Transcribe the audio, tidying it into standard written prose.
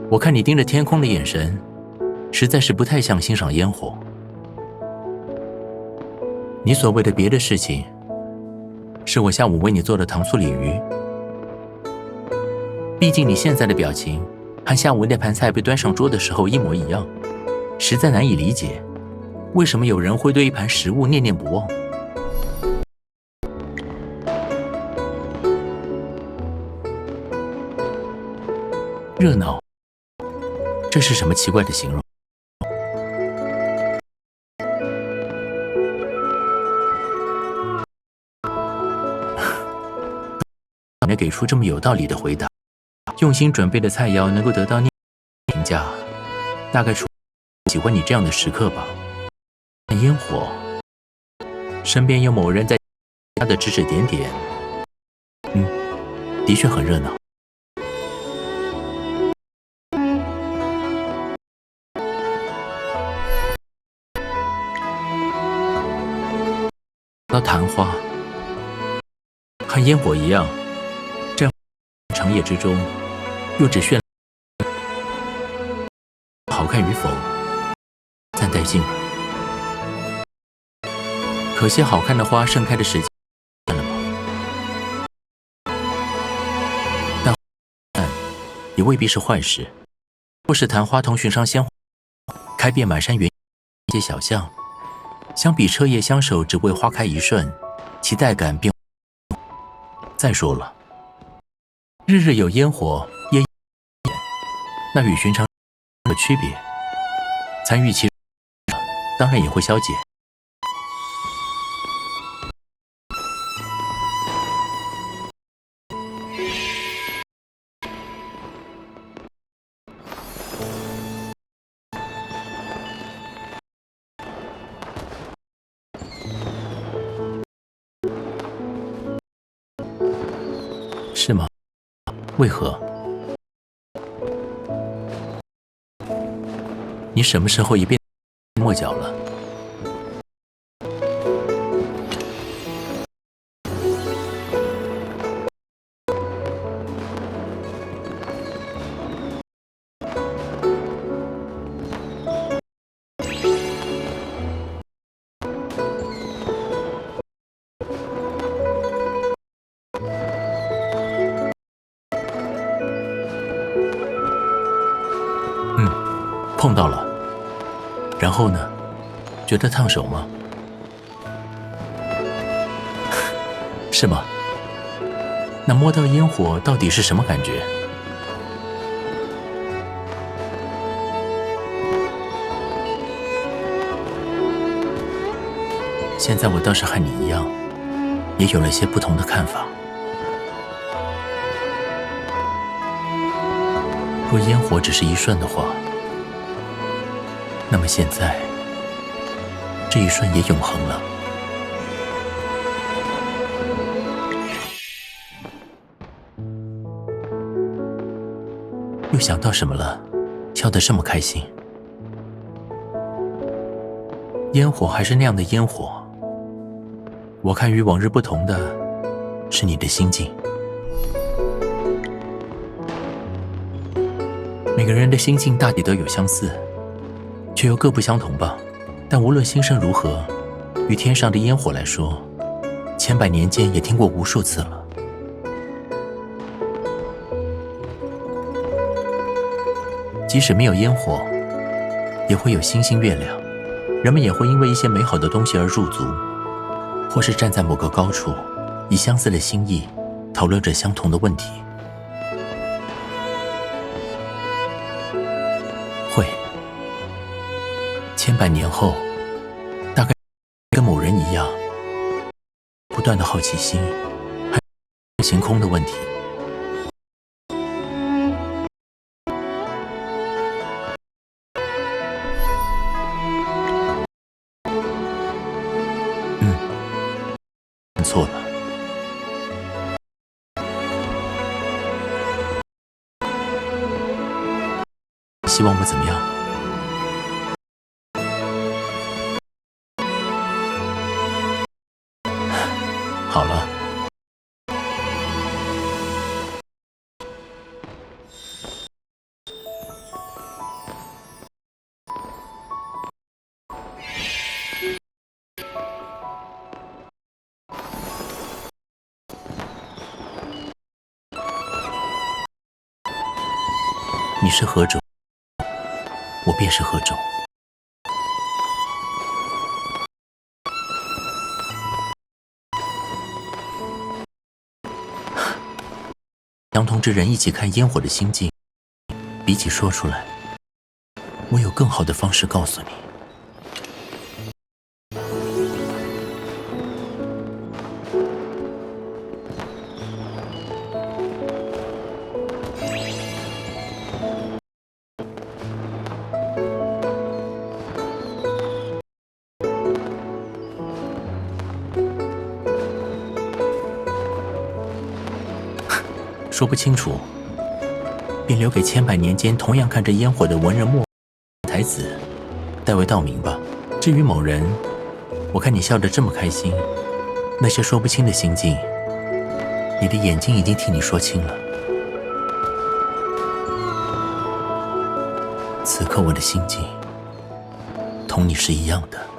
我看你盯着天空的眼神，实在是不太像欣赏烟火。你所谓的别的事情，是我下午为你做的糖醋鲤鱼。毕竟你现在的表情，和下午那盘菜被端上桌的时候一模一样，实在难以理解，为什么有人会对一盘食物念念不忘。热闹，这是什么奇怪的形容？你给出这么有道理的回答，用心准备的菜肴能够得到你评价，大概除喜欢你这样的时刻吧。烟火，身边有某人在他的指指点点，的确很热闹。到昙花，和烟火一样，这样长夜之中，又只绚好看与否，暂带劲儿。可惜好看的花盛开的时间了吗？但也未必是坏事。或是昙花同寻常鲜花，开遍满山原街小巷。相比彻夜相守，只为花开一瞬，期待感便。再说了，日日有烟火，夜夜那与寻常有区别。参与其中，当然也会消解。是吗？为何？你什么时候也变墨角了？碰到了，然后呢？觉得烫手吗？是吗？那摸到烟火到底是什么感觉？现在我倒是和你一样，也有了些不同的看法。若烟火只是一瞬的话，那么现在，这一瞬也永恒了。又想到什么了？笑得这么开心。烟火还是那样的烟火，我看与往日不同的是你的心境。每个人的心境大抵都有相似，却又各不相同吧。但无论心声如何，与天上的烟火来说，千百年间也听过无数次了。即使没有烟火，也会有星星月亮，人们也会因为一些美好的东西而驻足，或是站在某个高处，以相似的心意讨论着相同的问题。会，千百年后，大概跟某人一样，不断的好奇心，还有晴空的问题。错了，希望我怎么样？好了，你是何种，我便是何种。相同之人一起看烟火的心境，比起说出来，我有更好的方式告诉你。说不清楚，便留给千百年间同样看着烟火的文人墨才子代为道明吧。至于某人，我看你笑得这么开心，那些说不清的心境，你的眼睛已经替你说清了。此刻我的心境同你是一样的。